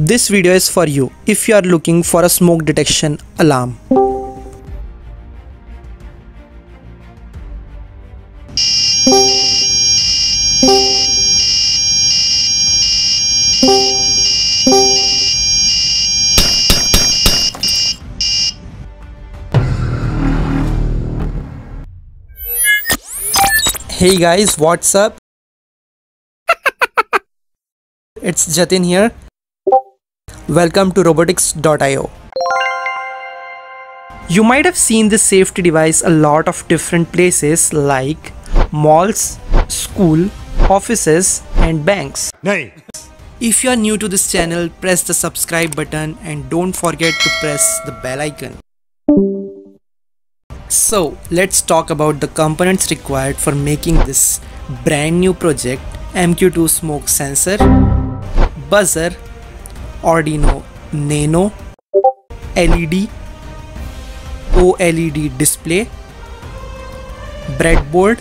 This video is for you if you are looking for a smoke detection alarm. Hey guys, what's up? It's Jatin here. Welcome to Robotix.io. You might have seen this safety device a lot of different places like malls, school, offices and banks. No. If you are new to this channel, press the subscribe button and don't forget to press the bell icon. So let's talk about the components required for making this brand new project: MQ2 Smoke Sensor, buzzer, Arduino Nano, LED, OLED display, breadboard.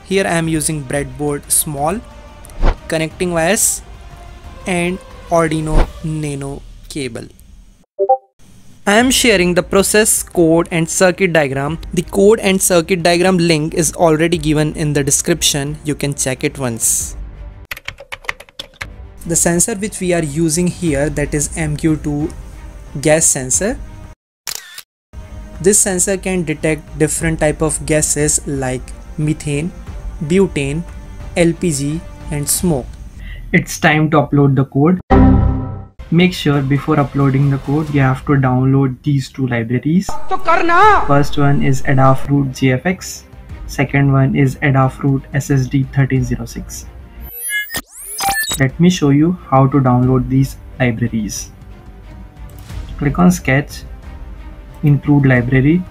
Here I am using breadboard small, connecting wires and Arduino Nano cable. I am sharing the process, code and circuit diagram. The code and circuit diagram link is already given in the description. You can check it once. The sensor which we are using here, that is MQ2 gas sensor. This sensor can detect different type of gases like methane, butane, LPG and smoke. It's time to upload the code. Make sure before uploading the code you have to download these two libraries. First one is Adafruit JFX. Second one is Adafruit SSD 1306. Let me show you how to download these libraries. Click on Sketch, Include Library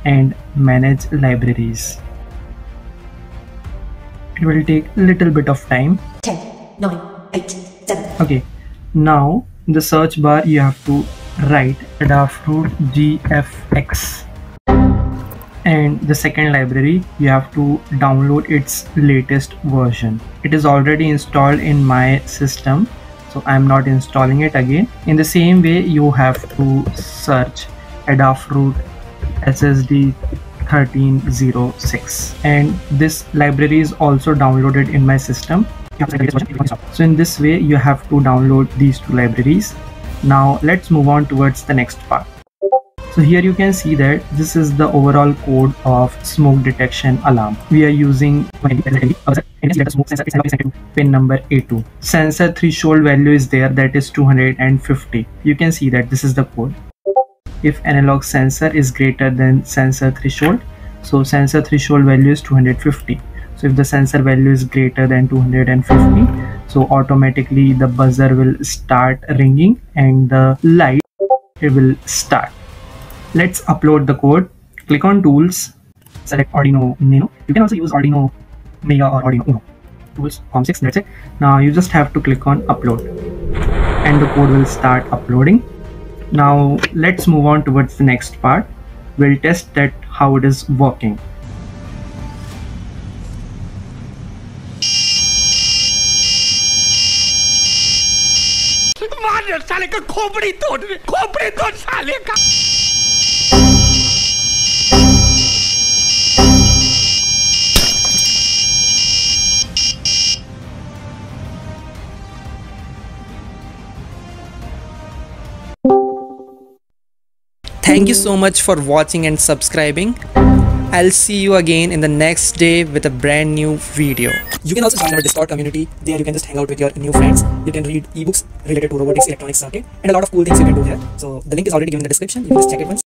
and Manage Libraries. It will take a little bit of time. 10, 9, 8, 7. Okay. Now in the search bar you have to write Adafruit GFX, and the second library you have to download its latest version. It is already installed in my system, so I am not installing it again. In the same way you have to search Adafruit SSD 1306, and this library is also downloaded in my system. So in this way you have to download these two libraries. Now let's move on towards the next part. So here you can see that this is the overall code of smoke detection alarm. We are using pin number A2. Sensor threshold value is there, that is 250. You can see that this is the code. If analog sensor is greater than sensor threshold, so sensor threshold value is 250. So if the sensor value is greater than 250, so automatically the buzzer will start ringing and the light, it will start. Let's upload the code. Click on Tools, select Arduino Nano. You can also use Arduino Mega or Arduino UNO. Tools, COM6, that's it. Now you just have to click on Upload and the code will start uploading. Now let's move on towards the next part. We'll test that how it is working. साले का खोपड़ी तोड़ साले का। Thank you so much for watching and subscribing. I'll see you again in the next day with a brand new video. You can also join our Discord community. There you can just hang out with your new friends. You can read ebooks related to robotics, electronics circuit and a lot of cool things you can do here. So the link is already given in the description. You can just check it once.